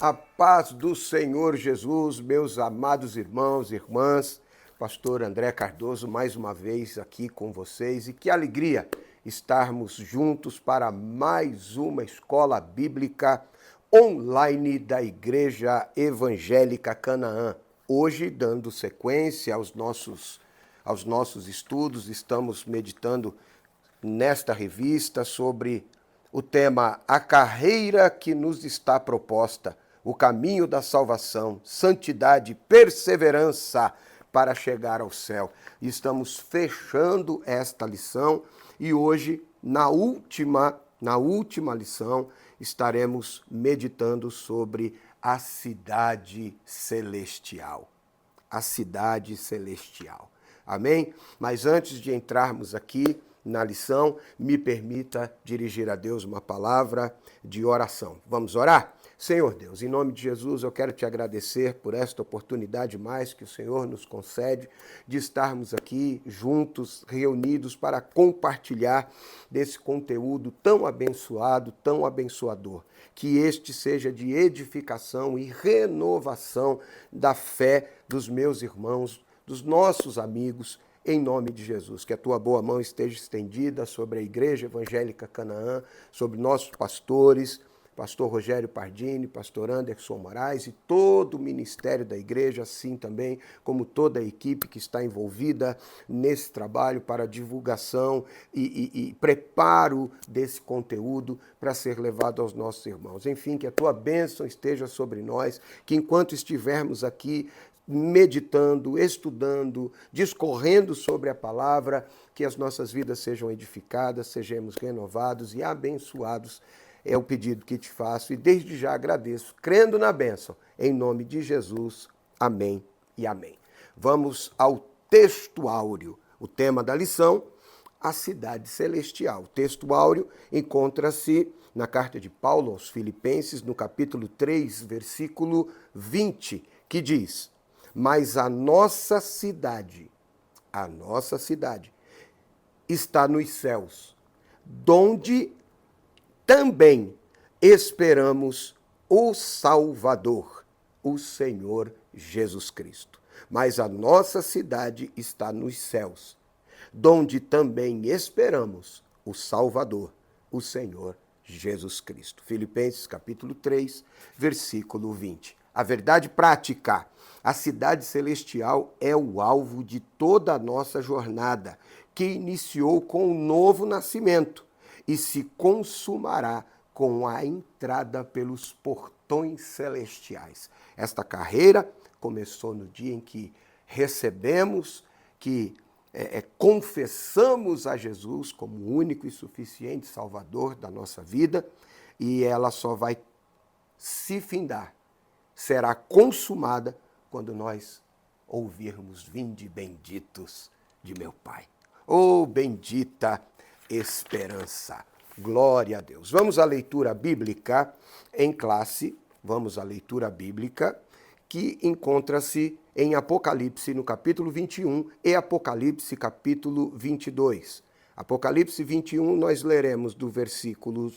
A paz do Senhor Jesus, meus amados irmãos e irmãs, pastor André Cardoso, mais uma vez aqui com vocês, e que alegria estarmos juntos para mais uma escola bíblica online da Igreja Evangélica Canaã. Hoje, dando sequência aos nossos estudos, estamos meditando nesta revista sobre o tema A Carreira que nos está proposta, o caminho da salvação, santidade, perseverança para chegar ao céu. Estamos fechando esta lição e hoje, na última lição, estaremos meditando sobre a cidade celestial. A cidade celestial. Amém? Mas antes de entrarmos aqui na lição, me permita dirigir a Deus uma palavra de oração. Vamos orar? Senhor Deus, em nome de Jesus, eu quero te agradecer por esta oportunidade mais que o Senhor nos concede de estarmos aqui juntos, reunidos para compartilhar desse conteúdo tão abençoado, tão abençoador. Que este seja de edificação e renovação da fé dos meus irmãos, dos nossos amigos, em nome de Jesus. Que a tua boa mão esteja estendida sobre a Igreja Evangélica Canaã, sobre nossos pastores, pastor Rogério Pardini, pastor Anderson Moraes e todo o ministério da igreja, assim também como toda a equipe que está envolvida nesse trabalho para divulgação e preparo desse conteúdo para ser levado aos nossos irmãos. Enfim, que a tua bênção esteja sobre nós, que enquanto estivermos aqui meditando, estudando, discorrendo sobre a palavra, que as nossas vidas sejam edificadas, sejamos renovados e abençoados. É o pedido que te faço e desde já agradeço, crendo na bênção. Em nome de Jesus, amém e amém. Vamos ao texto áureo. O tema da lição, a cidade celestial. O texto áureo encontra-se na carta de Paulo aos Filipenses, no capítulo 3, versículo 20, que diz: mas a nossa cidade está nos céus, donde também esperamos o Salvador, o Senhor Jesus Cristo. Mas a nossa cidade está nos céus, donde também esperamos o Salvador, o Senhor Jesus Cristo. Filipenses capítulo 3, versículo 20. A verdade prática. A cidade celestial é o alvo de toda a nossa jornada, que iniciou com o novo nascimento e se consumará com a entrada pelos portões celestiais. Esta carreira começou no dia em que recebemos, que confessamos a Jesus como o único e suficiente Salvador da nossa vida, e ela só vai se findar, será consumada quando nós ouvirmos: vinde benditos de meu Pai. Oh, bendita esperança. Glória a Deus. Vamos à leitura bíblica em classe. Vamos à leitura bíblica que encontra-se em Apocalipse, no capítulo 21, e Apocalipse, capítulo 22. Apocalipse 21, nós leremos do versículo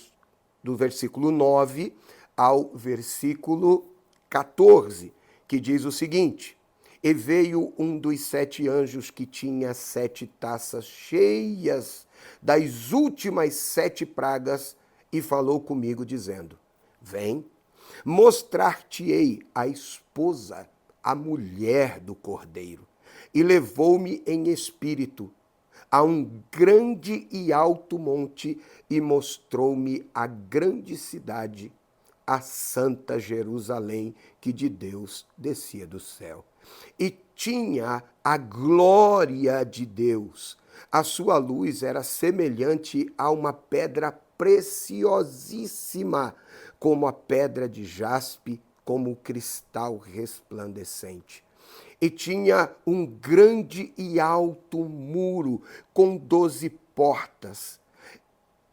9 ao versículo 14, que diz o seguinte: e veio um dos 7 anjos que tinha 7 taças cheias das últimas 7 pragas e falou comigo dizendo: vem, mostrar-te-ei a esposa, a mulher do Cordeiro. E levou-me em espírito a um grande e alto monte e mostrou-me a grande cidade, a santa Jerusalém, que de Deus descia do céu. E tinha a glória de Deus. A sua luz era semelhante a uma pedra preciosíssima, como a pedra de jaspe, como o cristal resplandecente. E tinha um grande e alto muro com 12 portas,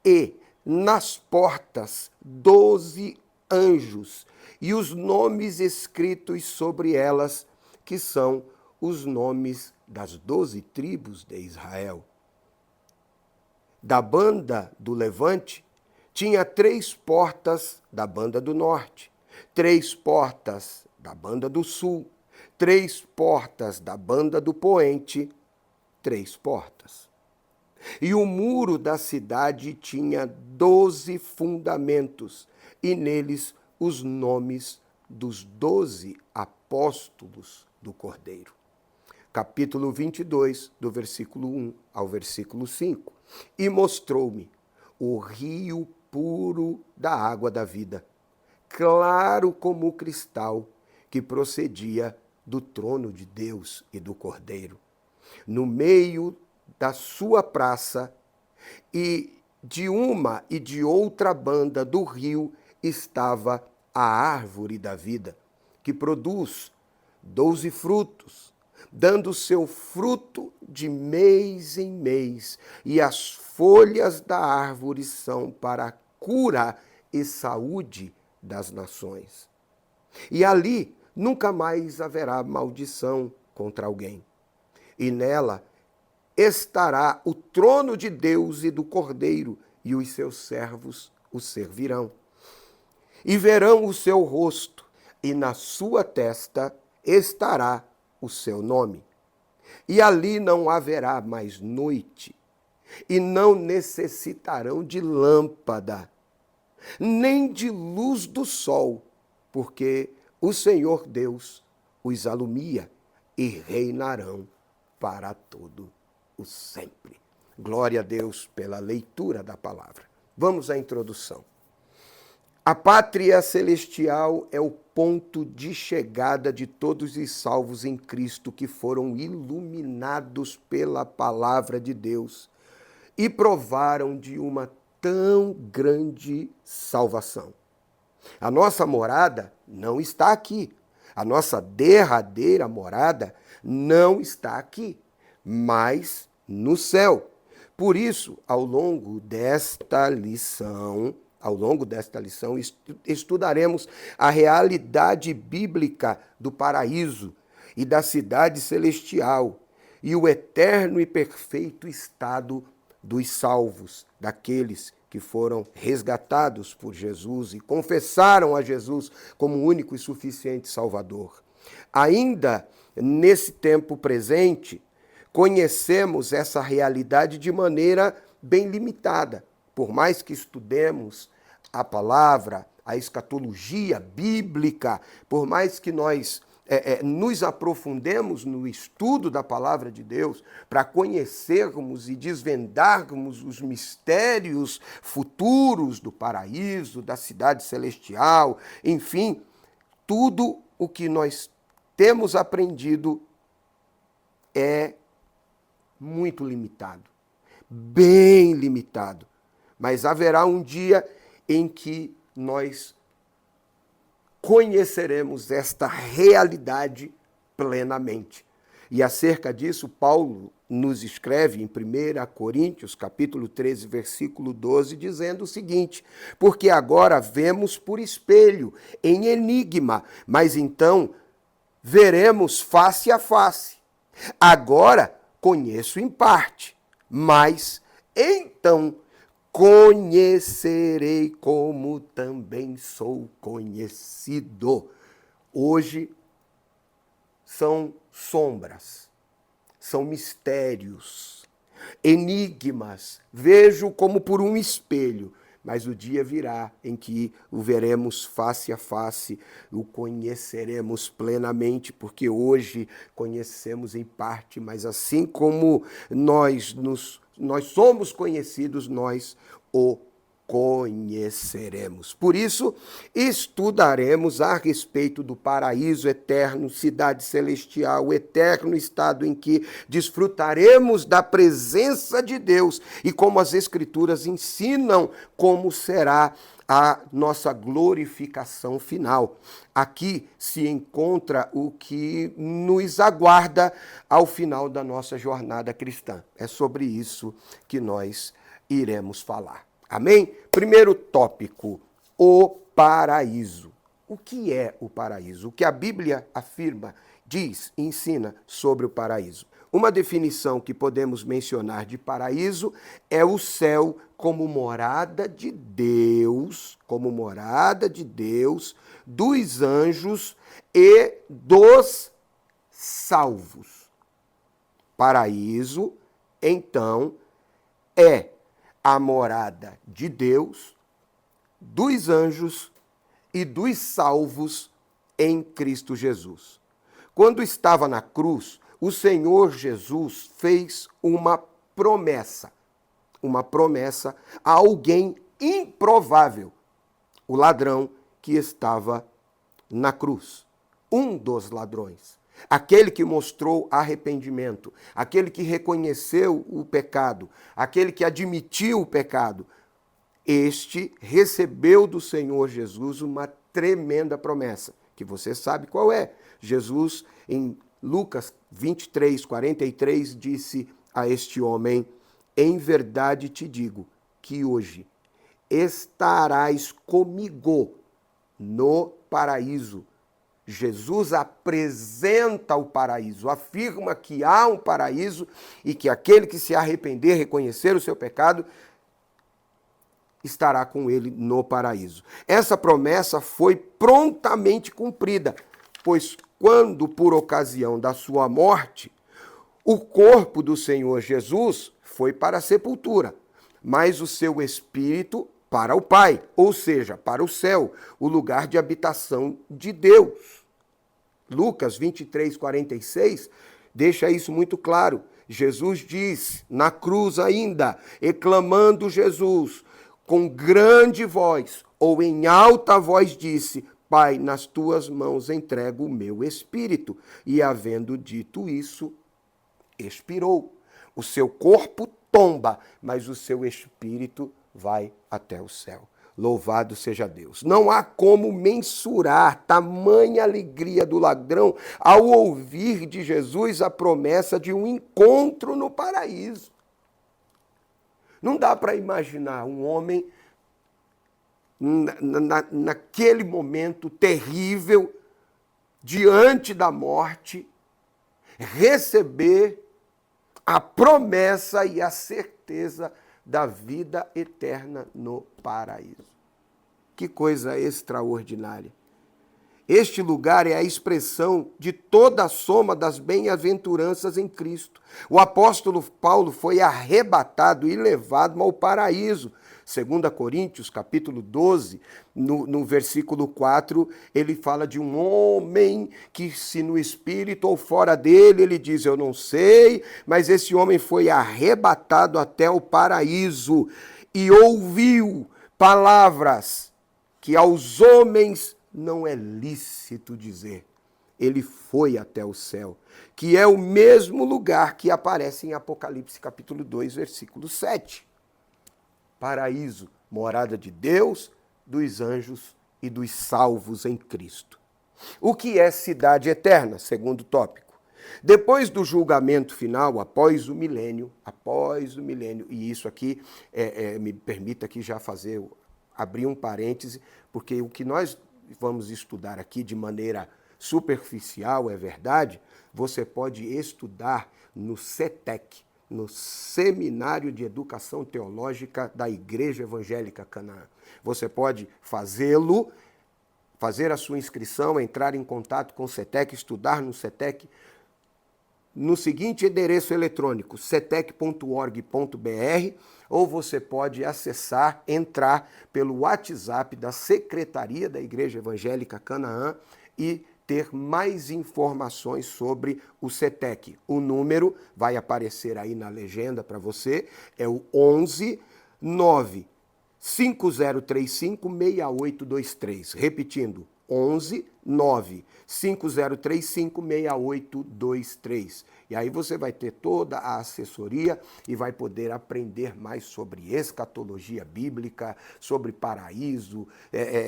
e nas portas 12 anjos, e os nomes escritos sobre elas, que são os nomes das 12 tribos de Israel. Da banda do levante, tinha 3 portas da banda do norte, 3 portas da banda do sul, 3 portas da banda do poente, 3 portas. E o muro da cidade tinha 12 fundamentos, e neles os nomes dos 12 apóstolos do Cordeiro. Capítulo 22, do versículo 1 ao versículo 5. E mostrou-me o rio puro da água da vida, claro como o cristal, que procedia do trono de Deus e do Cordeiro. No meio da sua praça, e de uma e de outra banda do rio estava a árvore da vida, que produz 12 frutos, dando seu fruto de mês em mês, e as folhas da árvore são para a cura e saúde das nações. E ali nunca mais haverá maldição contra alguém. E nela estará o trono de Deus e do Cordeiro, e os seus servos o servirão. E verão o seu rosto, e na sua testa estará o seu nome. E ali não haverá mais noite, e não necessitarão de lâmpada, nem de luz do sol, porque o Senhor Deus os alumia, e reinarão para todo o sempre. Glória a Deus pela leitura da palavra. Vamos à introdução. A pátria celestial é o ponto de chegada de todos os salvos em Cristo que foram iluminados pela palavra de Deus e provaram de uma tão grande salvação. A nossa morada não está aqui. A nossa derradeira morada não está aqui, mas no céu. Por isso, ao longo desta lição, estudaremos a realidade bíblica do paraíso e da cidade celestial e o eterno e perfeito estado dos salvos, daqueles que foram resgatados por Jesus e confessaram a Jesus como único e suficiente Salvador. Ainda nesse tempo presente, conhecemos essa realidade de maneira bem limitada. Por mais que estudemos a palavra, a escatologia bíblica, por mais que nós nos aprofundemos no estudo da palavra de Deus para conhecermos e desvendarmos os mistérios futuros do paraíso, da cidade celestial, enfim, tudo o que nós temos aprendido é muito limitado, bem limitado. Mas haverá um dia em que nós conheceremos esta realidade plenamente. E acerca disso, Paulo nos escreve em 1 Coríntios, capítulo 13, versículo 12, dizendo o seguinte: porque agora vemos por espelho, em enigma, mas então veremos face a face. Agora conheço em parte, mas então conhecerei como também sou conhecido. Hoje são sombras, são mistérios, enigmas. Vejo como por um espelho, mas o dia virá em que o veremos face a face, o conheceremos plenamente, porque hoje conhecemos em parte, mas assim como nós somos conhecidos, nós o conheceremos. Por isso, estudaremos a respeito do paraíso eterno, cidade celestial, o eterno estado em que desfrutaremos da presença de Deus e como as Escrituras ensinam como será a nossa glorificação final. Aqui se encontra o que nos aguarda ao final da nossa jornada cristã. É sobre isso que nós iremos falar. Amém? Primeiro tópico, o paraíso. O que é o paraíso? O que a Bíblia afirma, diz, ensina sobre o paraíso. Uma definição que podemos mencionar de paraíso é o céu como morada de Deus, dos anjos e dos salvos. Paraíso, então, é a morada de Deus, dos anjos e dos salvos em Cristo Jesus. Quando estava na cruz, o Senhor Jesus fez uma promessa a alguém improvável, o ladrão que estava na cruz, um dos ladrões, aquele que mostrou arrependimento, aquele que reconheceu o pecado, aquele que admitiu o pecado. Este recebeu do Senhor Jesus uma tremenda promessa, que você sabe qual é. Jesus, em Lucas 23, 43, disse a este homem: em verdade te digo que hoje estarás comigo no paraíso. Jesus apresenta o paraíso, afirma que há um paraíso e que aquele que se arrepender, reconhecer o seu pecado, estará com ele no paraíso. Essa promessa foi prontamente cumprida, pois quando, por ocasião da sua morte, o corpo do Senhor Jesus foi para a sepultura, mas o seu espírito para o Pai, ou seja, para o céu, o lugar de habitação de Deus. Lucas 23, 46 deixa isso muito claro. Jesus diz, na cruz ainda, exclamando Jesus, com grande voz, ou em alta voz disse: Pai, nas tuas mãos entrego o meu espírito. E havendo dito isso, expirou. O seu corpo tomba, mas o seu espírito vai até o céu. Louvado seja Deus. Não há como mensurar tamanha alegria do ladrão ao ouvir de Jesus a promessa de um encontro no paraíso. Não dá para imaginar um homem naquele momento terrível, diante da morte, receber a promessa e a certeza da vida eterna no paraíso. Que coisa extraordinária! Este lugar é a expressão de toda a soma das bem-aventuranças em Cristo. O apóstolo Paulo foi arrebatado e levado ao paraíso. 2 Coríntios, capítulo 12, no versículo 4, ele fala de um homem que, se no espírito ou fora dele, ele diz, eu não sei, mas esse homem foi arrebatado até o paraíso e ouviu palavras que aos homens não é lícito dizer. Ele foi até o céu, que é o mesmo lugar que aparece em Apocalipse capítulo 2, versículo 7. Paraíso, morada de Deus, dos anjos e dos salvos em Cristo. O que é cidade eterna, segundo tópico? Depois do julgamento final, após o milênio, e isso aqui me permita aqui já abrir um parêntese, porque o que nós vamos estudar aqui de maneira superficial, é verdade, você pode estudar no CETEC, no Seminário de Educação Teológica da Igreja Evangélica Canaã. Você pode fazer a sua inscrição, entrar em contato com o CETEC, estudar no CETEC, no seguinte endereço eletrônico, cetec.org.br, ou você pode entrar pelo WhatsApp da Secretaria da Igreja Evangélica Canaã e ter mais informações sobre o CETEC. O número vai aparecer aí na legenda para você, é o 11 9 5035 6823. Repetindo, 11 9 5035 6823. E aí você vai ter toda a assessoria e vai poder aprender mais sobre escatologia bíblica, sobre paraíso,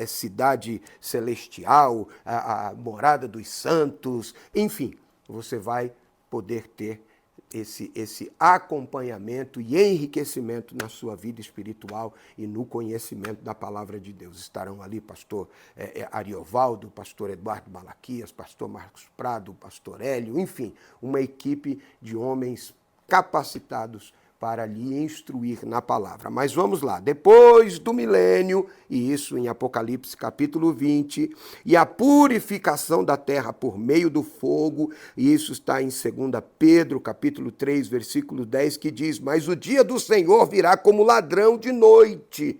cidade celestial, a morada dos santos, enfim, você vai poder ter esse acompanhamento e enriquecimento na sua vida espiritual e no conhecimento da palavra de Deus. Estarão ali pastor Ariovaldo, pastor Eduardo Malaquias, pastor Marcos Prado, pastor Hélio, enfim, uma equipe de homens capacitados para lhe instruir na palavra. Mas vamos lá, depois do milênio, e isso em Apocalipse capítulo 20, e a purificação da terra por meio do fogo, e isso está em 2 Pedro capítulo 3, versículo 10, que diz: mas o dia do Senhor virá como ladrão de noite,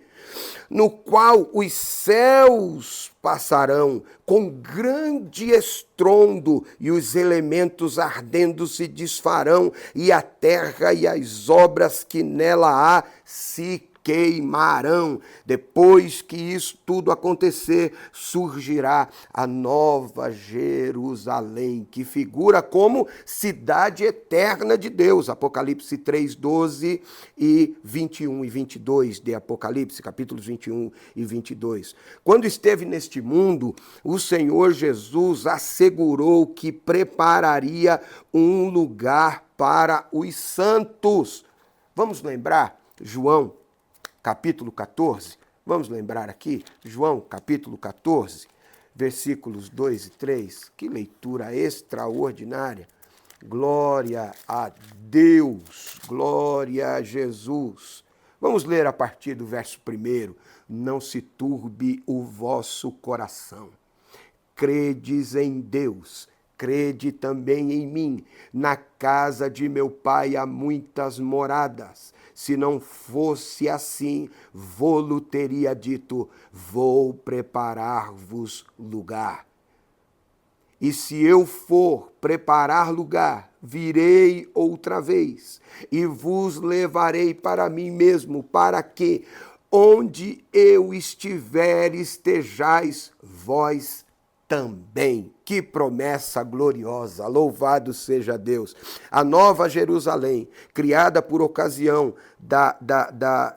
no qual os céus passarão com grande estrondo, e os elementos ardendo se desfarão, e a terra e as obras que nela há se queimarão. Depois que isso tudo acontecer, surgirá a nova Jerusalém, que figura como cidade eterna de Deus. Apocalipse 3, 12 e 21 e 22 de Apocalipse, capítulos 21 e 22. Quando esteve neste mundo, o Senhor Jesus assegurou que prepararia um lugar para os santos. Vamos lembrar João capítulo 14, vamos lembrar aqui, João, capítulo 14, versículos 2 e 3, que leitura extraordinária. Glória a Deus, glória a Jesus. Vamos ler a partir do verso 1. Não se turbe o vosso coração. Credes em Deus, crede também em mim. Na casa de meu pai há muitas moradas. Se não fosse assim, vô-lo teria dito: vou preparar-vos lugar. E se eu for preparar lugar, virei outra vez e vos levarei para mim mesmo, para que, onde eu estiver, estejais vós também. Que promessa gloriosa! Louvado seja Deus! A nova Jerusalém, criada por ocasião da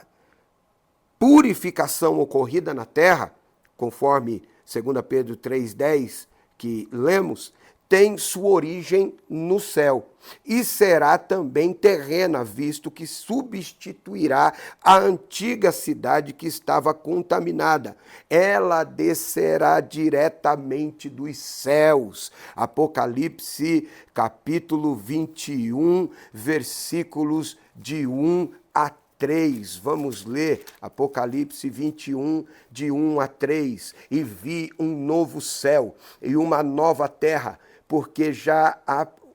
purificação ocorrida na terra, conforme 2 Pedro 3,10, que lemos, tem sua origem no céu e será também terrena, visto que substituirá a antiga cidade que estava contaminada. Ela descerá diretamente dos céus. Apocalipse capítulo 21, versículos de 1 a 3. Vamos ler Apocalipse 21, de 1 a 3. E vi um novo céu e uma nova terra, porque já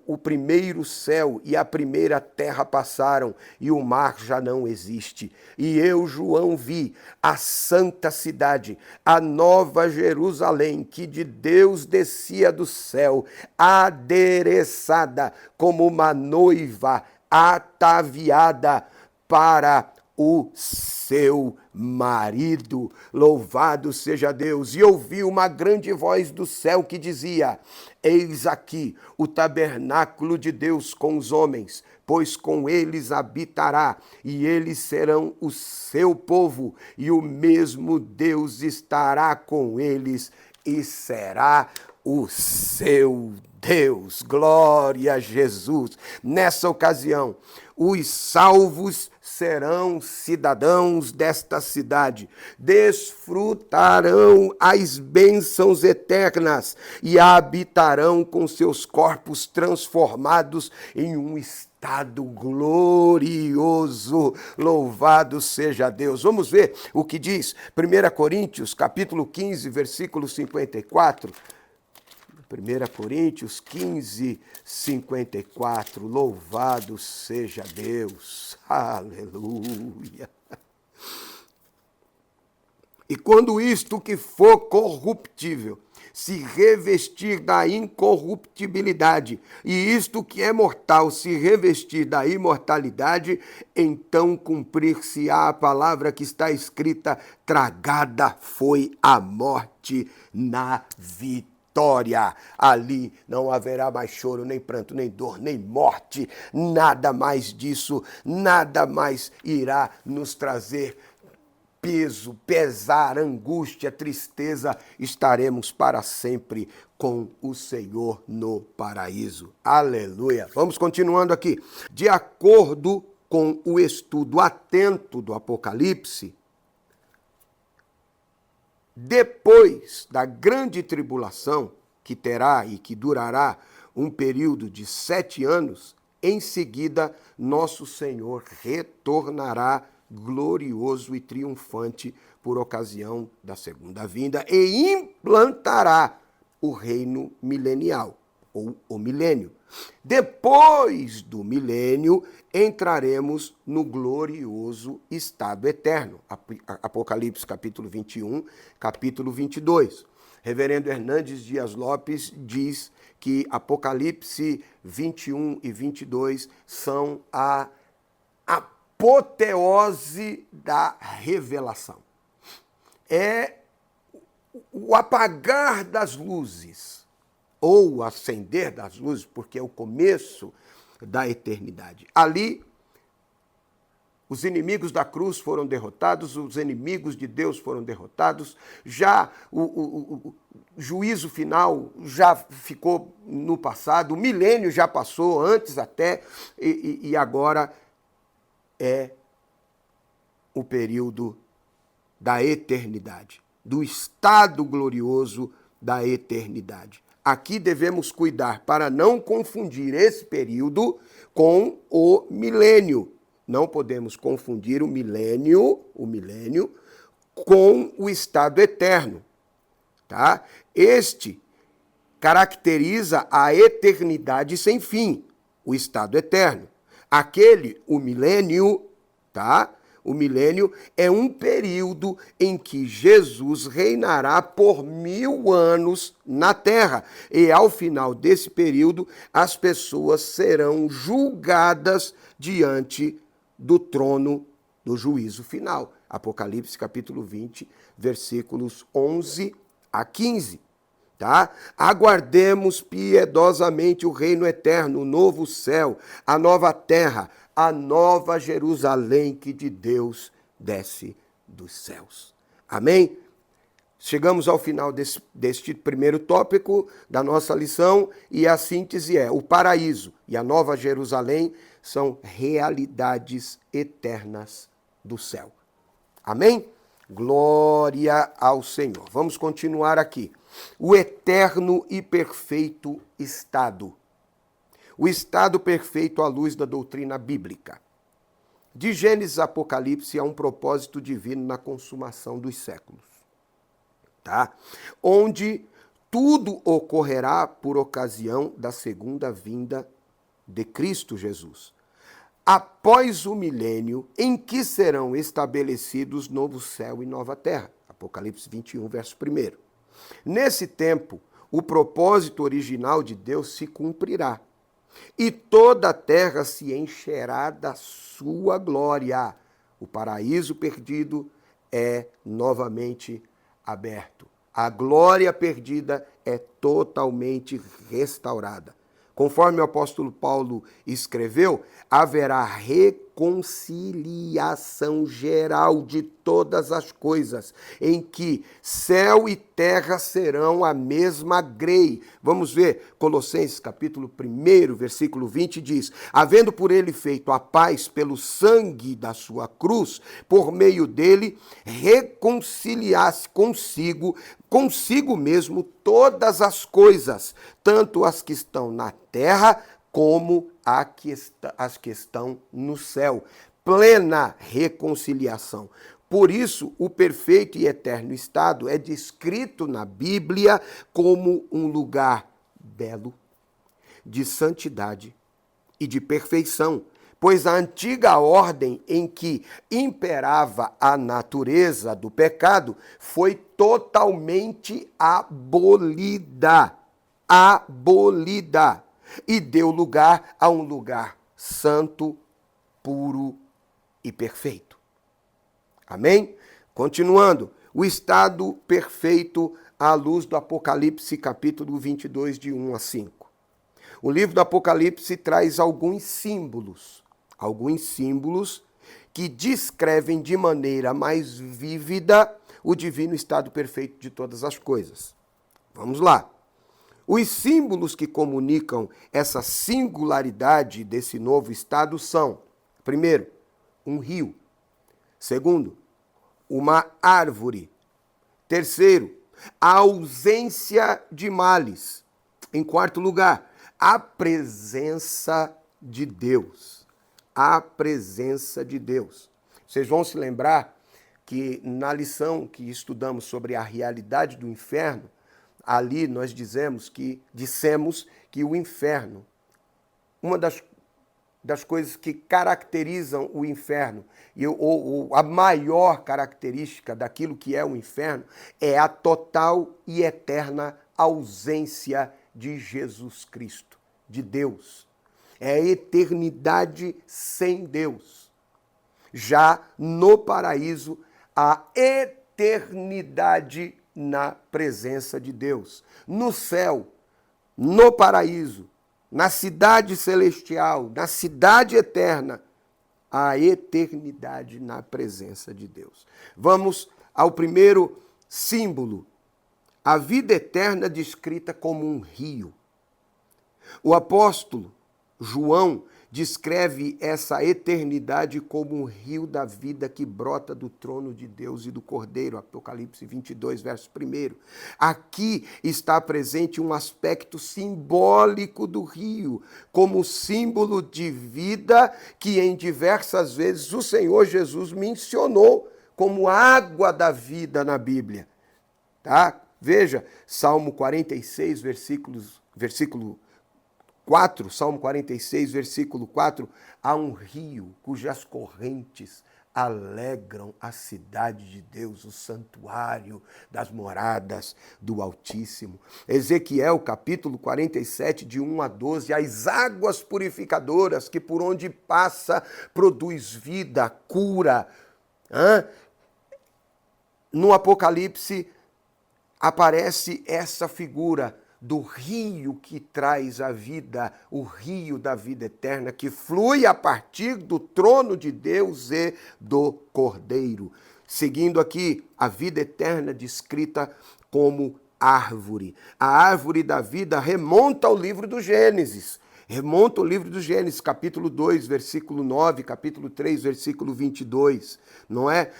o primeiro céu e a primeira terra passaram, e o mar já não existe. E eu, João, vi a santa cidade, a nova Jerusalém, que de Deus descia do céu, adereçada como uma noiva ataviada para o seu marido. Louvado seja Deus! E ouvi uma grande voz do céu que dizia: eis aqui o tabernáculo de Deus com os homens, pois com eles habitará, e eles serão o seu povo, e o mesmo Deus estará com eles, e será o seu Deus. Glória a Jesus! Nessa ocasião, os salvos serão cidadãos desta cidade, desfrutarão as bênçãos eternas e habitarão com seus corpos transformados em um estado glorioso. Louvado seja Deus! Vamos ver o que diz 1 Coríntios, capítulo 15, versículo 54. 1 Coríntios 15, 54, louvado seja Deus, aleluia. E quando isto que for corruptível se revestir da incorruptibilidade, e isto que é mortal se revestir da imortalidade, então cumprir-se-á a palavra que está escrita: tragada foi a morte na vitória. Ali não haverá mais choro, nem pranto, nem dor, nem morte, nada mais disso, nada mais irá nos trazer peso, pesar, angústia, tristeza, estaremos para sempre com o Senhor no paraíso. Aleluia. Vamos continuando aqui. De acordo com o estudo atento do Apocalipse, depois da grande tribulação, que terá e que durará um período de 7 anos, em seguida, nosso Senhor retornará glorioso e triunfante por ocasião da segunda vinda e implantará o reino milenial, ou o milênio. Depois do milênio, entraremos no glorioso estado eterno. Apocalipse capítulo 21, capítulo 22. Reverendo Hernandes Dias Lopes diz que Apocalipse 21 e 22 são a apoteose da revelação. É o apagar das luzes, ou o acender das luzes, porque é o começo da eternidade. Ali, os inimigos da cruz foram derrotados, os inimigos de Deus foram derrotados, já o juízo final já ficou no passado, o milênio já passou, antes até, e agora é o período da eternidade, do estado glorioso da eternidade. Aqui devemos cuidar para não confundir esse período com o milênio. Não podemos confundir o milênio com o estado eterno, tá? Este caracteriza a eternidade sem fim, o estado eterno. O milênio, tá? O milênio é um período em que Jesus reinará por 1000 anos na terra. E ao final desse período, as pessoas serão julgadas diante do trono do juízo final. Apocalipse capítulo 20, versículos 11 a 15. Tá? Aguardemos piedosamente o reino eterno, o novo céu, a nova terra, a nova Jerusalém que de Deus desce dos céus. Amém? Chegamos ao final deste primeiro tópico da nossa lição e a síntese é: o paraíso e a nova Jerusalém são realidades eternas do céu. Amém? Glória ao Senhor. Vamos continuar aqui. O eterno e perfeito estado. O estado perfeito à luz da doutrina bíblica. De Gênesis a Apocalipse há um propósito divino na consumação dos séculos, tá? Onde tudo ocorrerá por ocasião da segunda vinda de Cristo Jesus. Após o milênio em que serão estabelecidos novo céu e nova terra. Apocalipse 21, verso 1. Nesse tempo, o propósito original de Deus se cumprirá e toda a terra se encherá da sua glória. O paraíso perdido é novamente aberto. A glória perdida é totalmente restaurada. Conforme o apóstolo Paulo escreveu, haverá reconciliação geral de todas as coisas, em que céu e terra serão a mesma grei. Vamos ver, Colossenses capítulo 1, versículo 20 diz: havendo por ele feito a paz pelo sangue da sua cruz, por meio dele reconciliasse consigo mesmo todas as coisas, tanto as que estão na terra como as que estão no céu. Plena reconciliação. Por isso, o perfeito e eterno estado é descrito na Bíblia como um lugar belo, de santidade e de perfeição, pois a antiga ordem em que imperava a natureza do pecado foi totalmente abolida, e deu lugar a um lugar santo, puro e perfeito. Amém? Continuando, o estado perfeito à luz do Apocalipse, capítulo 22, de 1 a 5. O livro do Apocalipse traz alguns símbolos que descrevem de maneira mais vívida o divino estado perfeito de todas as coisas. Vamos lá. Os símbolos que comunicam essa singularidade desse novo estado são, primeiro, um rio. Segundo, uma árvore. Terceiro, a ausência de males. Em quarto lugar, a presença de Deus. A presença de Deus. Vocês vão se lembrar que na lição que estudamos sobre a realidade do inferno, ali nós dissemos que o inferno, uma das coisas que caracterizam o inferno, ou a maior característica daquilo que é o inferno, é a total e eterna ausência de Jesus Cristo, de Deus. É a eternidade sem Deus. Já no paraíso, a eternidade na presença de Deus. No céu, no paraíso, na cidade celestial, na cidade eterna, a eternidade na presença de Deus. Vamos ao primeiro símbolo, a vida eterna descrita como um rio. O apóstolo João descreve essa eternidade como um rio da vida que brota do trono de Deus e do Cordeiro, Apocalipse 22, verso 1. Aqui está presente um aspecto simbólico do rio, como símbolo de vida que em diversas vezes o Senhor Jesus mencionou como água da vida na Bíblia. Tá? Veja, Salmo 46, versículo 4, Salmo 46, versículo 4, há um rio cujas correntes alegram a cidade de Deus, o santuário das moradas do Altíssimo. Ezequiel, capítulo 47, de 1 a 12, as águas purificadoras que por onde passa produz vida, cura. No Apocalipse aparece essa figura do rio que traz a vida, o rio da vida eterna, que flui a partir do trono de Deus e do Cordeiro. Seguindo aqui, a vida eterna descrita como árvore. A árvore da vida remonta ao livro do Gênesis. Remonta ao livro do Gênesis, capítulo 2, versículo 9, capítulo 3, versículo 22, não é?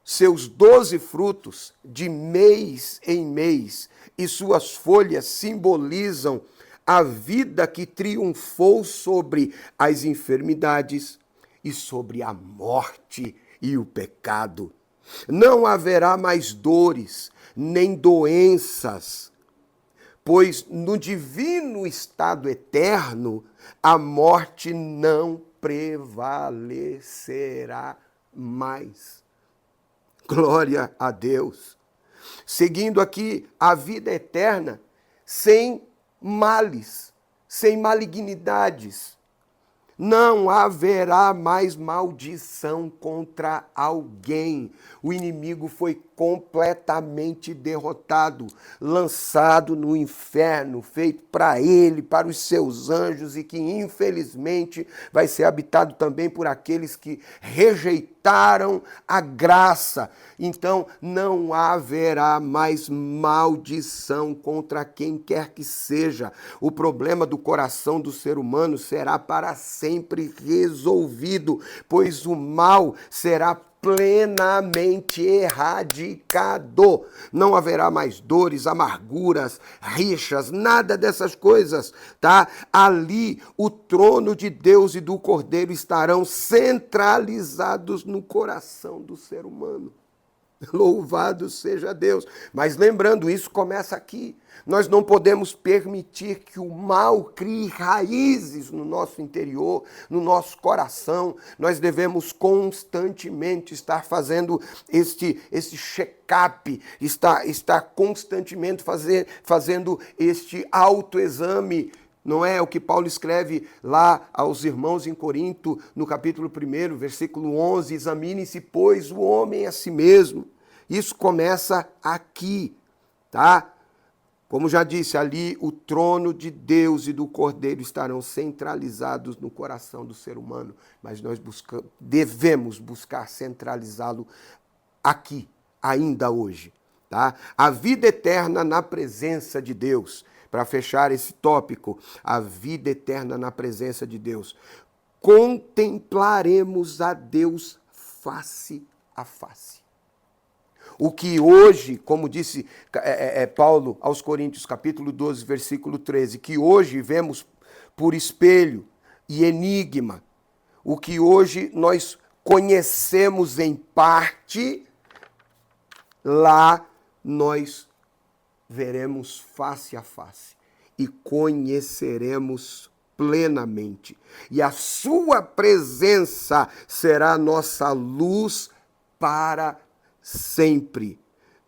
Seus 12 frutos, de mês em mês, e suas folhas simbolizam a vida que triunfou sobre as enfermidades e sobre a morte e o pecado. Não haverá mais dores, nem doenças, pois no divino estado eterno, a morte não prevalecerá mais. Glória a Deus. Seguindo aqui, a vida eterna sem males, sem malignidades. Não haverá mais maldição contra alguém. O inimigo foi completamente derrotado, lançado no inferno, feito para ele, para os seus anjos, e que infelizmente vai ser habitado também por aqueles que rejeitaram a graça. Então não haverá mais maldição contra quem quer que seja. O problema do coração do ser humano será para sempre resolvido, pois o mal será plenamente erradicado. Não haverá mais dores, amarguras, rixas, nada dessas coisas, tá? Ali o trono de Deus e do Cordeiro estarão centralizados no coração do ser humano. Louvado seja Deus. Mas lembrando, isso começa aqui. Nós não podemos permitir que o mal crie raízes no nosso interior, no nosso coração. Nós devemos constantemente estar fazendo este check-up, estar constantemente fazendo este autoexame. Não é o que Paulo escreve lá aos irmãos em Corinto, no capítulo 1, versículo 11, examine-se, pois, o homem a si mesmo. Isso começa aqui, tá? Como já disse, ali o trono de Deus e do Cordeiro estarão centralizados no coração do ser humano, mas nós devemos buscar centralizá-lo aqui, ainda hoje. Tá? A vida eterna na presença de Deus. Para fechar esse tópico, a vida eterna na presença de Deus. Contemplaremos a Deus face a face. O que hoje, como disse Paulo aos Coríntios, capítulo 12, versículo 13, que hoje vemos por espelho e enigma, o que hoje nós conhecemos em parte, lá nós veremos face a face e conheceremos plenamente. E a sua presença será nossa luz para sempre,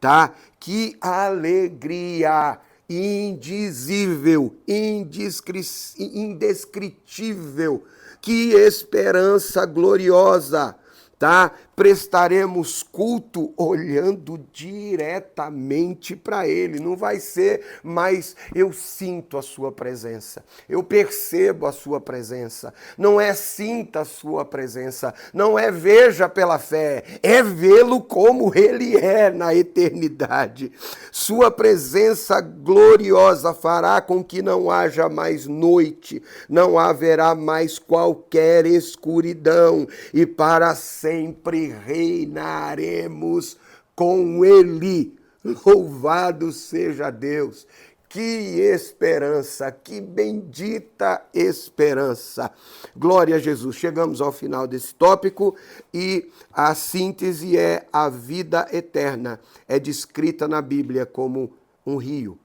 tá? Que alegria indizível, indescritível, que esperança gloriosa, tá? Prestaremos culto olhando diretamente para Ele. Não vai ser, mas eu sinto a sua presença, eu percebo a sua presença. Não é sinta a sua presença, não é veja pela fé, é vê-lo como Ele é na eternidade. Sua presença gloriosa fará com que não haja mais noite, não haverá mais qualquer escuridão, e para sempre reinaremos com Ele. Louvado seja Deus! Que esperança, que bendita esperança. Glória a Jesus. Chegamos ao final desse tópico e a síntese é: a vida eterna é descrita na Bíblia como um rio,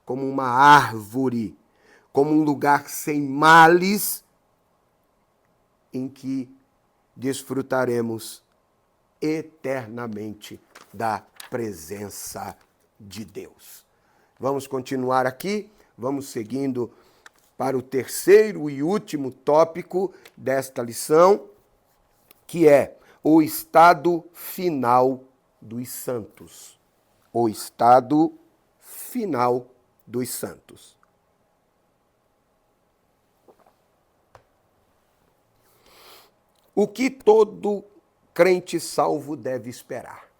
como uma árvore, como um lugar sem males em que desfrutaremos eternamente da presença de Deus. Vamos continuar aqui, vamos seguindo para o terceiro e último tópico desta lição, que é o estado final dos santos. O estado final dos santos. O que todo crente salvo deve esperar?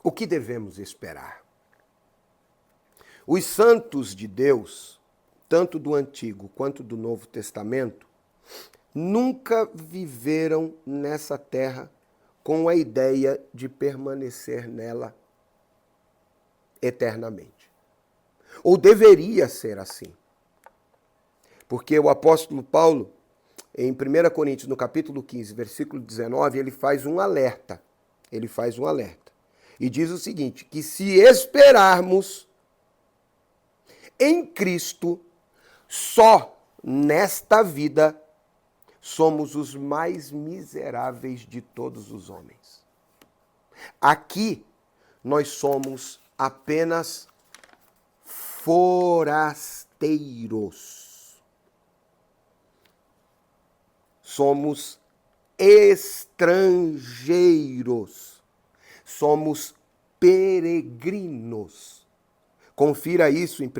O que devemos esperar? Os santos de Deus, tanto do Antigo quanto do Novo Testamento, nunca viveram nessa terra com a ideia de permanecer nela eternamente. Ou deveria ser assim. Porque o apóstolo Paulo, em 1 Coríntios, no capítulo 15, versículo 19, ele faz um alerta. Ele faz um alerta. E diz o seguinte, que se esperarmos em Cristo, só nesta vida, somos os mais miseráveis de todos os homens. Aqui, nós somos apenas forasteiros. Somos estrangeiros. Somos peregrinos. Confira isso em 1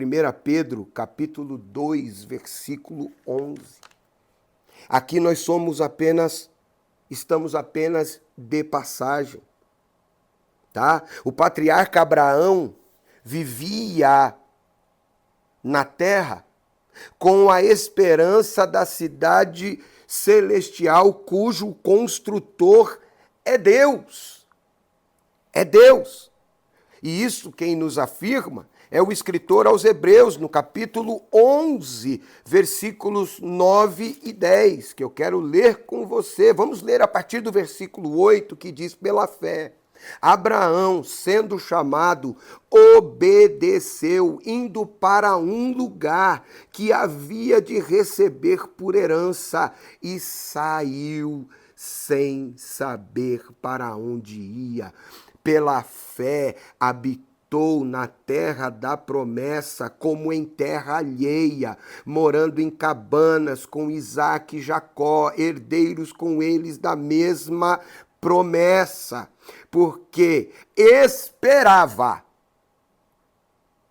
Pedro, capítulo 2, versículo 11. Aqui nós estamos apenas de passagem. Tá? O patriarca Abraão vivia na terra com a esperança da cidade celestial cujo construtor é Deus. É Deus. E isso quem nos afirma é o escritor aos Hebreus, no capítulo 11, versículos 9 e 10, que eu quero ler com você. Vamos ler a partir do versículo 8, que diz: pela fé, Abraão, sendo chamado, obedeceu, indo para um lugar que havia de receber por herança, e saiu sem saber para onde ia. Pela fé, habitou na terra da promessa, como em terra alheia, morando em cabanas com Isaque e Jacó, herdeiros com eles da mesma promessa, porque esperava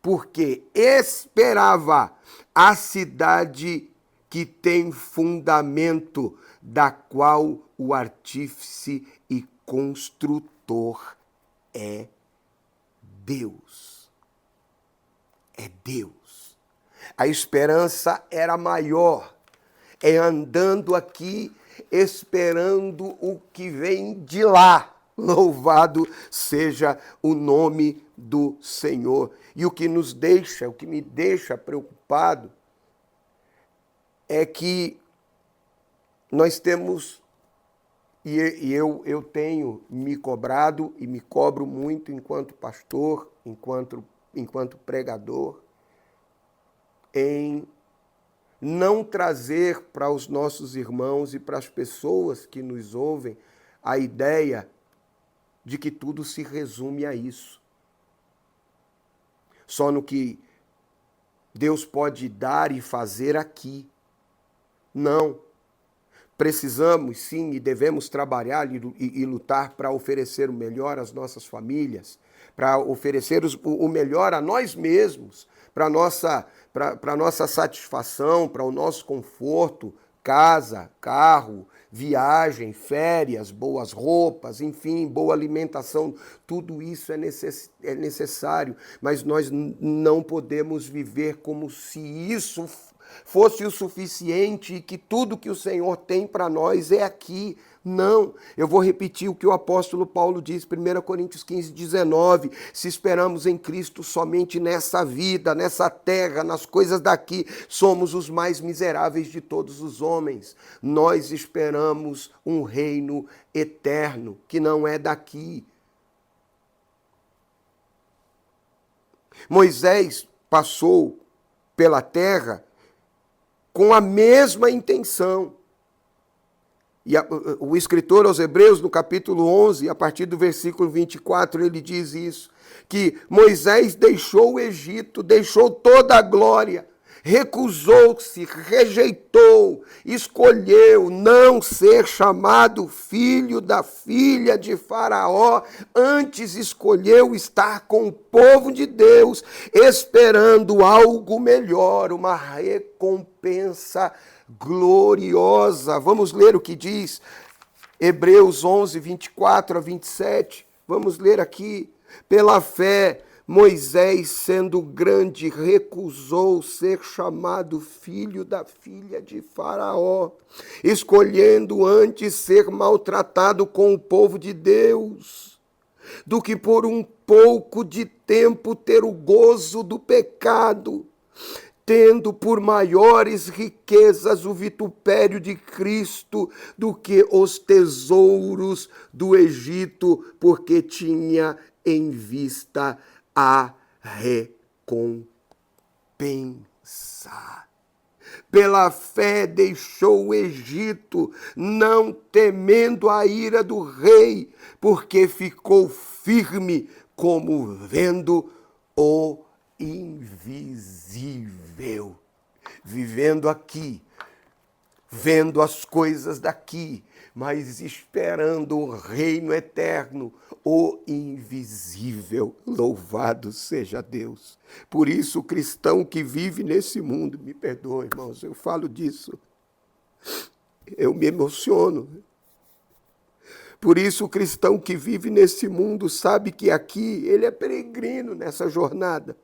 porque esperava a cidade que tem fundamento, da qual o artífice e construtor é Deus. É Deus. A esperança era maior. É andando aqui, esperando o que vem de lá. Louvado seja o nome do Senhor. E o que me deixa preocupado, é que nós temos, e eu tenho me cobrado e me cobro muito enquanto pastor, enquanto pregador, em não trazer para os nossos irmãos e para as pessoas que nos ouvem a ideia de que tudo se resume a isso. Só no que Deus pode dar e fazer aqui. Não. Precisamos, sim, e devemos trabalhar e lutar para oferecer o melhor às nossas famílias, para oferecer o melhor a nós mesmos, para a nossa satisfação, para o nosso conforto, casa, carro, viagem, férias, boas roupas, enfim, boa alimentação, tudo isso é necessário, mas nós não podemos viver como se isso fosse o suficiente e que tudo que o Senhor tem para nós é aqui. Não, eu vou repetir o que o apóstolo Paulo diz, 1 Coríntios 15, 19, se esperamos em Cristo somente nessa vida, nessa terra, nas coisas daqui, somos os mais miseráveis de todos os homens. Nós esperamos um reino eterno, que não é daqui. Moisés passou pela terra com a mesma intenção. E o escritor aos Hebreus, no capítulo 11, a partir do versículo 24, ele diz isso, que Moisés deixou o Egito, deixou toda a glória, recusou-se, rejeitou, escolheu não ser chamado filho da filha de Faraó, antes escolheu estar com o povo de Deus, esperando algo melhor, uma recompensa gloriosa. Vamos ler o que diz Hebreus 11, 24 a 27. Vamos ler aqui. Pela fé, Moisés, sendo grande, recusou ser chamado filho da filha de Faraó, escolhendo antes ser maltratado com o povo de Deus, do que por um pouco de tempo ter o gozo do pecado, tendo por maiores riquezas o vitupério de Cristo do que os tesouros do Egito, porque tinha em vista a recompensa. Pela fé deixou o Egito, não temendo a ira do rei, porque ficou firme como vendo o invisível. Vivendo aqui, vendo as coisas daqui, mas esperando o reino eterno, o invisível. Louvado seja Deus. Por isso, o cristão que vive nesse mundo, me perdoe, irmãos, eu falo disso, eu me emociono. Por isso, o cristão que vive nesse mundo sabe que aqui ele é peregrino nessa jornada,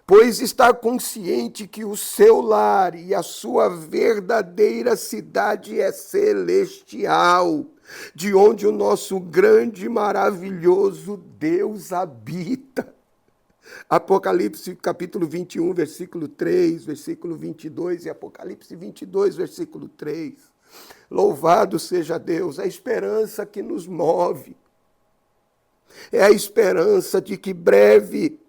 pois está consciente que o seu lar e a sua verdadeira cidade é celestial, de onde o nosso grande e maravilhoso Deus habita. Apocalipse capítulo 21, versículo 3, versículo 22 e Apocalipse 22, versículo 3. Louvado seja Deus, a esperança que nos move. É a esperança de que breve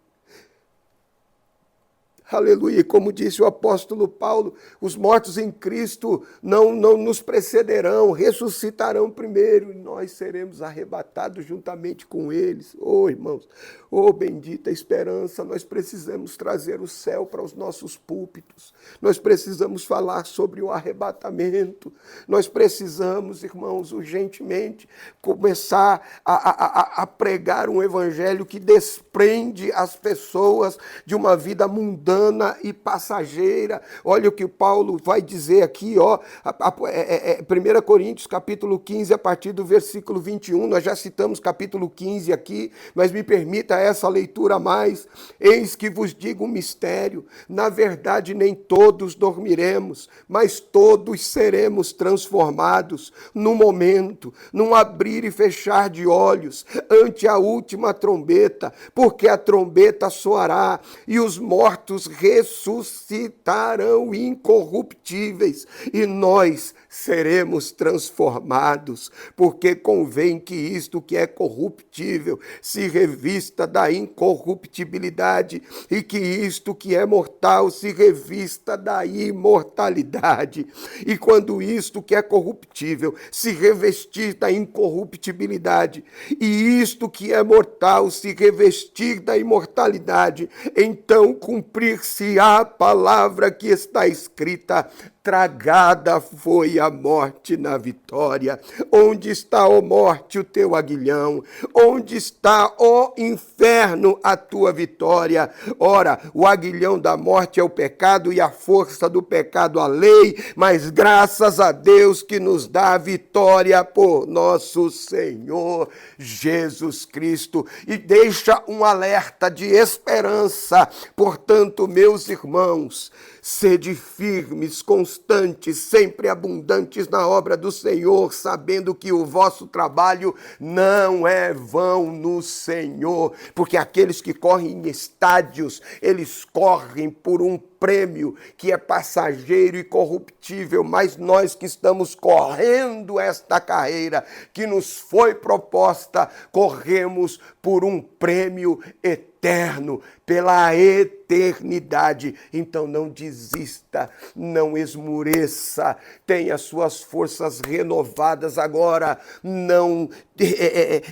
Aleluia. E como disse o apóstolo Paulo, os mortos em Cristo não nos precederão, ressuscitarão primeiro e nós seremos arrebatados juntamente com eles. Oh, irmãos, oh, bendita esperança, nós precisamos trazer o céu para os nossos púlpitos. Nós precisamos falar sobre o arrebatamento. Nós precisamos, irmãos, urgentemente começar a pregar um evangelho que desprende as pessoas de uma vida mundana e passageira. Olha o que o Paulo vai dizer aqui, ó, 1 Coríntios capítulo 15, a partir do versículo 21, nós já citamos capítulo 15 aqui, mas me permita essa leitura a mais. Eis que vos digo um mistério, na verdade nem todos dormiremos, mas todos seremos transformados num momento, num abrir e fechar de olhos, ante a última trombeta, porque a trombeta soará e os mortos ressuscitarão incorruptíveis e nós seremos transformados, porque convém que isto que é corruptível se revista da incorruptibilidade e que isto que é mortal se revista da imortalidade. E quando isto que é corruptível se revestir da incorruptibilidade e isto que é mortal se revestir da imortalidade, então cumprir-se-á a palavra que está escrita: tragada foi a morte na vitória. Onde está, ó morte, o teu aguilhão? Onde está, ó inferno, a tua vitória? Ora, o aguilhão da morte é o pecado e a força do pecado a lei, mas graças a Deus que nos dá a vitória por nosso Senhor Jesus Cristo. E deixa um alerta de esperança. Portanto, meus irmãos, sede firmes, constantes, sempre abundantes na obra do Senhor, sabendo que o vosso trabalho não é vão no Senhor, porque aqueles que correm em estádios, eles correm por um prêmio que é passageiro e corruptível, mas nós que estamos correndo esta carreira que nos foi proposta, corremos por um prêmio eterno, pela eternidade. Então não desista, não esmureça, tenha suas forças renovadas agora, não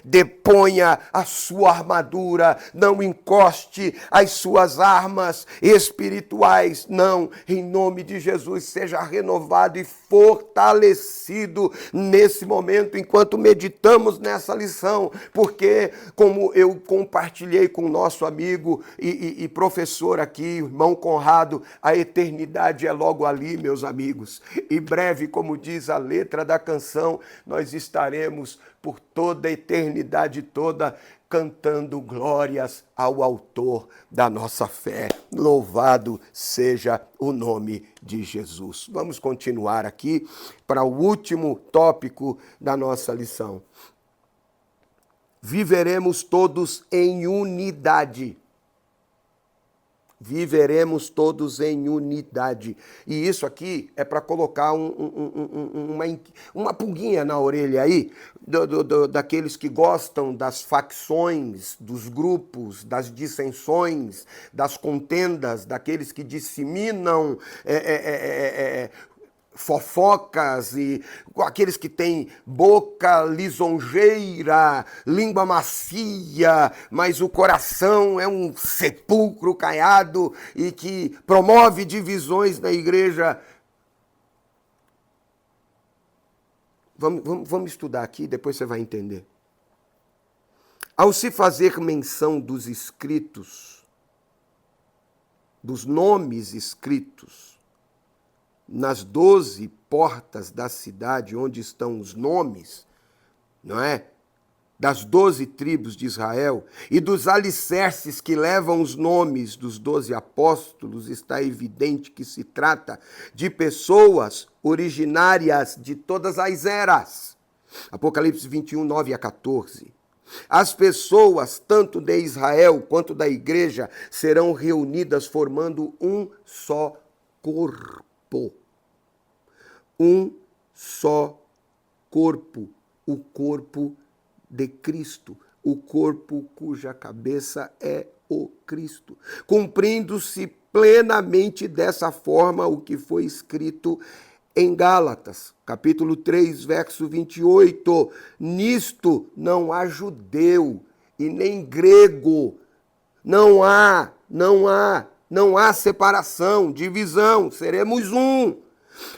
deponha a sua armadura, não encoste as suas armas espirituais, não, em nome de Jesus, seja renovado e fortalecido nesse momento, enquanto meditamos nessa lição, porque como eu compartilhei com o nosso amigo e professor aqui, irmão Conrado, a eternidade é logo ali, meus amigos. Em breve, como diz a letra da canção, nós estaremos por toda a eternidade toda cantando glórias ao autor da nossa fé. Louvado seja o nome de Jesus. Vamos continuar aqui para o último tópico da nossa lição. Viveremos todos em unidade. Viveremos todos em unidade. E isso aqui é para colocar uma pulguinha na orelha aí, daqueles que gostam das facções, dos grupos, das dissensões, das contendas, daqueles que disseminam fofocas e aqueles que têm boca lisonjeira, língua macia, mas o coração é um sepulcro caiado e que promove divisões na igreja. Vamos estudar aqui, depois você vai entender. Ao se fazer menção dos escritos, dos nomes escritos, nas 12 portas da cidade, onde estão os nomes, não é? Das 12 tribos de Israel, e dos alicerces que levam os nomes dos 12 apóstolos, está evidente que se trata de pessoas originárias de todas as eras. Apocalipse 21, 9 a 14. As pessoas, tanto de Israel quanto da igreja, serão reunidas formando um só corpo. Um só corpo, o corpo de Cristo, o corpo cuja cabeça é o Cristo, cumprindo-se plenamente dessa forma o que foi escrito em Gálatas, capítulo 3, verso 28. Nisto não há judeu e nem grego, não há separação, divisão, seremos um.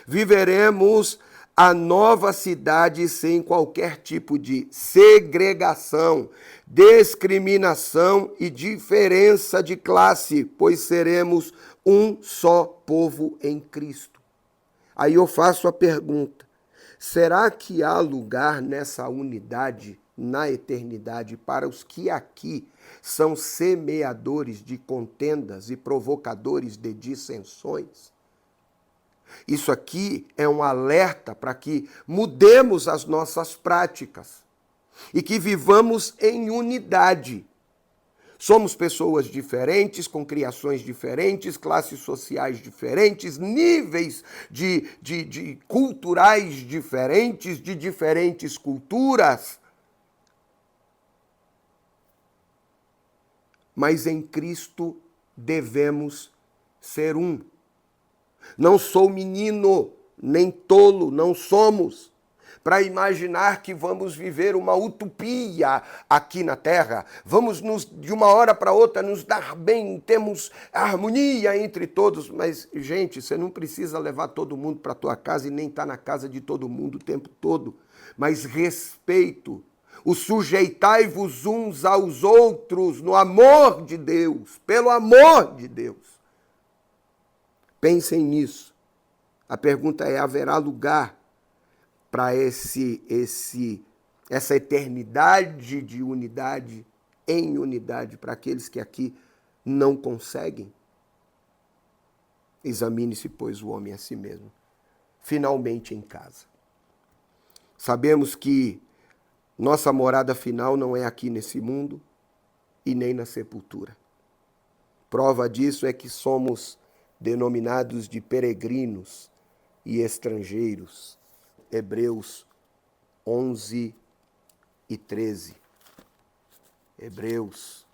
Viveremos a nova cidade sem qualquer tipo de segregação, discriminação e diferença de classe, pois seremos um só povo em Cristo. Aí eu faço a pergunta: será que há lugar nessa unidade na eternidade para os que aqui são semeadores de contendas e provocadores de dissensões? Isso aqui é um alerta para que mudemos as nossas práticas e que vivamos em unidade. Somos pessoas diferentes, com criações diferentes, classes sociais diferentes, níveis de culturais diferentes, de diferentes culturas. Mas em Cristo devemos ser um. Não sou menino, nem tolo, não somos, para imaginar que vamos viver uma utopia aqui na Terra. Vamos, de uma hora para outra, nos dar bem, temos harmonia entre todos. Mas, gente, você não precisa levar todo mundo para a tua casa e nem estar na casa de todo mundo o tempo todo. Mas respeito, o sujeitai-vos uns aos outros no amor de Deus, pelo amor de Deus. Pensem nisso. A pergunta é: haverá lugar para essa eternidade de unidade, em unidade, para aqueles que aqui não conseguem? Examine-se, pois, o homem a si mesmo, finalmente em casa. Sabemos que nossa morada final não é aqui nesse mundo e nem na sepultura. Prova disso é que somos denominados de peregrinos e estrangeiros. Hebreus 11 e 13. Hebreus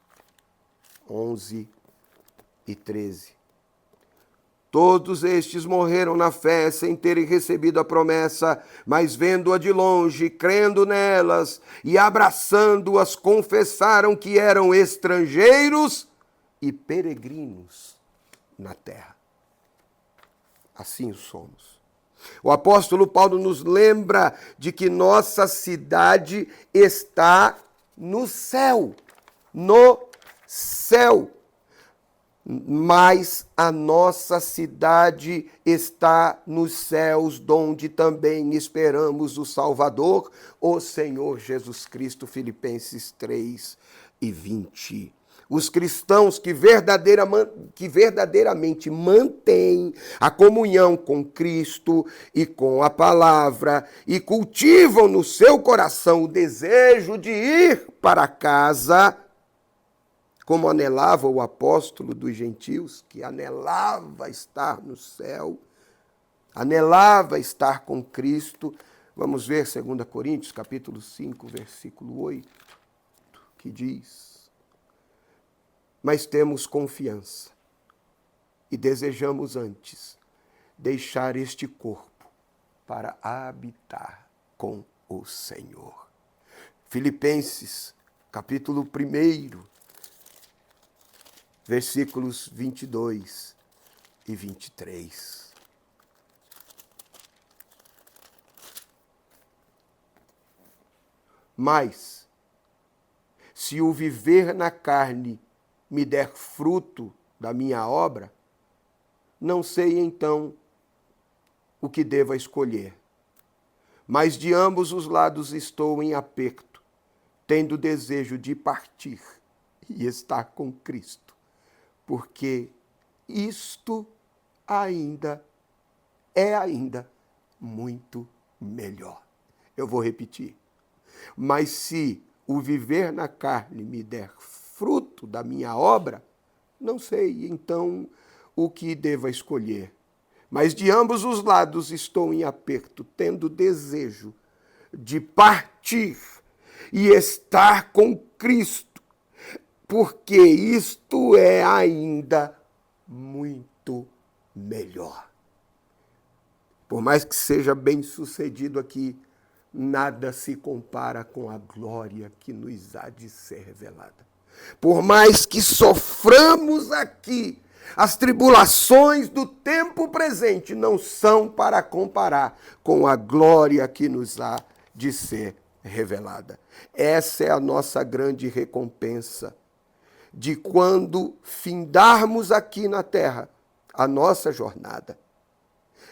11 e 13. Todos estes morreram na fé sem terem recebido a promessa, mas vendo-a de longe, crendo nelas e abraçando-as, confessaram que eram estrangeiros e peregrinos na terra. Assim somos. O apóstolo Paulo nos lembra de que nossa cidade está no céu. No céu. Mas a nossa cidade está nos céus, donde também esperamos o Salvador, o Senhor Jesus Cristo. Filipenses 3 e 20. Os cristãos que verdadeiramente mantêm a comunhão com Cristo e com a palavra e cultivam no seu coração o desejo de ir para casa, como anelava o apóstolo dos gentios, que anelava estar no céu, anelava estar com Cristo. Vamos ver 2 Coríntios, capítulo 5, versículo 8, que diz: mas temos confiança e desejamos antes deixar este corpo para habitar com o Senhor. Filipenses, capítulo 1, versículos 22 e 23. Mas, se o viver na carne me der fruto da minha obra, não sei então o que deva escolher. Mas de ambos os lados estou em aperto, tendo desejo de partir e estar com Cristo, porque isto é ainda muito melhor. Eu vou repetir. Mas se o viver na carne me der fruto da minha obra, não sei então o que deva escolher. Mas de ambos os lados estou em aperto, tendo desejo de partir e estar com Cristo, porque isto é ainda muito melhor. Por mais que seja bem sucedido aqui, nada se compara com a glória que nos há de ser revelada. Por mais que soframos aqui, as tribulações do tempo presente não são para comparar com a glória que nos há de ser revelada. Essa é a nossa grande recompensa de quando findarmos aqui na terra a nossa jornada.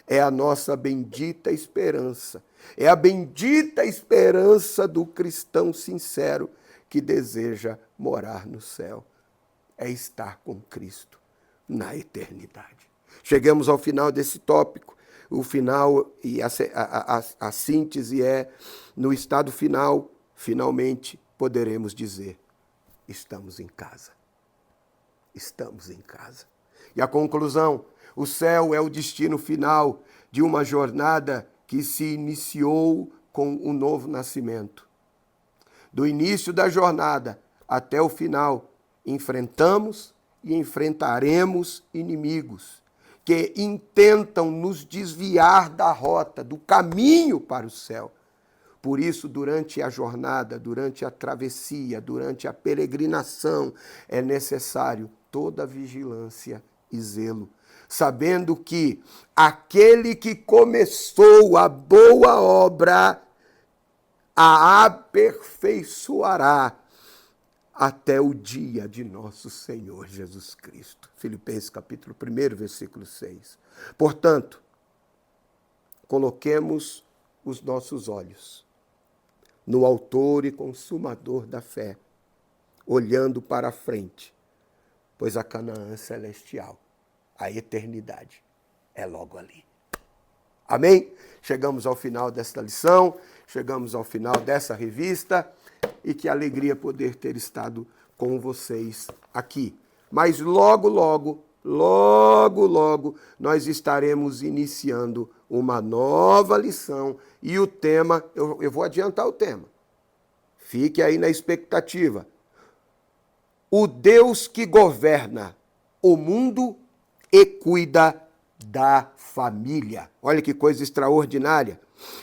É a nossa bendita esperança. É a bendita esperança do cristão sincero que deseja morar no céu. É estar com Cristo na eternidade. Chegamos ao final desse tópico. O final e a síntese é, no estado final, finalmente poderemos dizer, estamos em casa. Estamos em casa. E a conclusão, o céu é o destino final de uma jornada que se iniciou com o novo nascimento. Do início da jornada até o final, enfrentamos e enfrentaremos inimigos que intentam nos desviar da rota, do caminho para o céu. Por isso, durante a jornada, durante a travessia, durante a peregrinação, é necessário toda vigilância e zelo, sabendo que aquele que começou a boa obra a aperfeiçoará até o dia de nosso Senhor Jesus Cristo. Filipenses capítulo 1, versículo 6. Portanto, coloquemos os nossos olhos no autor e consumador da fé, olhando para a frente, pois a Canaã celestial, a eternidade, é logo ali. Amém? Chegamos ao final desta lição, chegamos ao final dessa revista, e que alegria poder ter estado com vocês aqui. Mas logo, nós estaremos iniciando uma nova lição, e o tema, eu vou adiantar o tema, fique aí na expectativa. O Deus que governa o mundo e cuida da família. Olha que coisa extraordinária.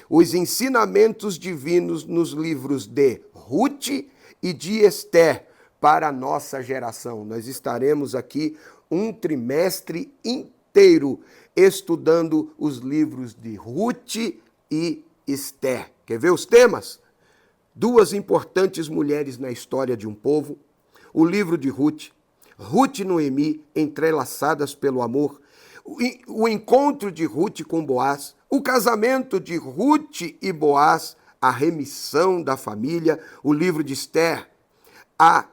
Os ensinamentos divinos nos livros de Ruth e de Esther para a nossa geração. Nós estaremos aqui um trimestre inteiro estudando os livros de Ruth e Esther. Quer ver os temas? Duas importantes mulheres na história de um povo, o livro de Ruth, Ruth e Noemi entrelaçadas pelo amor, o encontro de Ruth com Boaz, o casamento de Ruth e Boaz, a remissão da família, o livro de Esther, a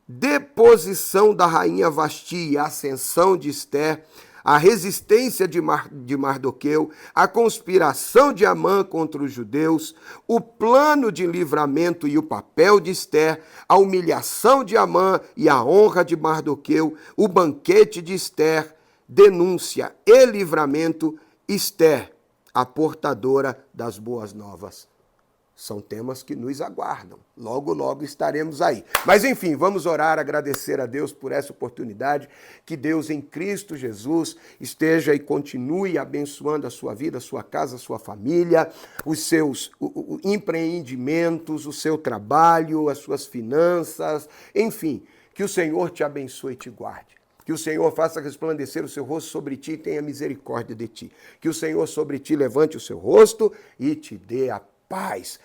deposição da rainha Vasti, a ascensão de Esther, a resistência de Mardoqueu, a conspiração de Amã contra os judeus, o plano de livramento e o papel de Esther, a humilhação de Amã e a honra de Mardoqueu, o banquete de Esther, denúncia e livramento, Esther, a portadora das boas novas. São temas que nos aguardam. Logo estaremos aí. Mas enfim, vamos orar, agradecer a Deus por essa oportunidade. Que Deus em Cristo Jesus esteja e continue abençoando a sua vida, a sua casa, a sua família, os seus empreendimentos, o seu trabalho, as suas finanças, enfim, que o Senhor te abençoe e te guarde. Que o Senhor faça resplandecer o seu rosto sobre ti e tenha misericórdia de ti. Que o Senhor sobre ti levante o seu rosto e te dê a paz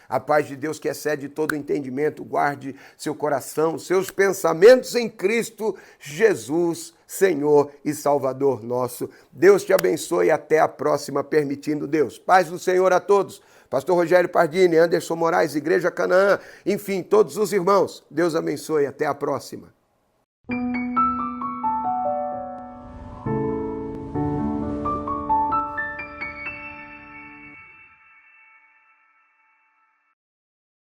de Deus que excede todo entendimento, guarde seu coração, seus pensamentos em Cristo Jesus, Senhor e Salvador nosso. Deus te abençoe e até a próxima, permitindo Deus. Paz do Senhor a todos. Pastor Rogério Pardini, Anderson Moraes, Igreja Canaã, enfim, todos os irmãos. Deus abençoe e até a próxima.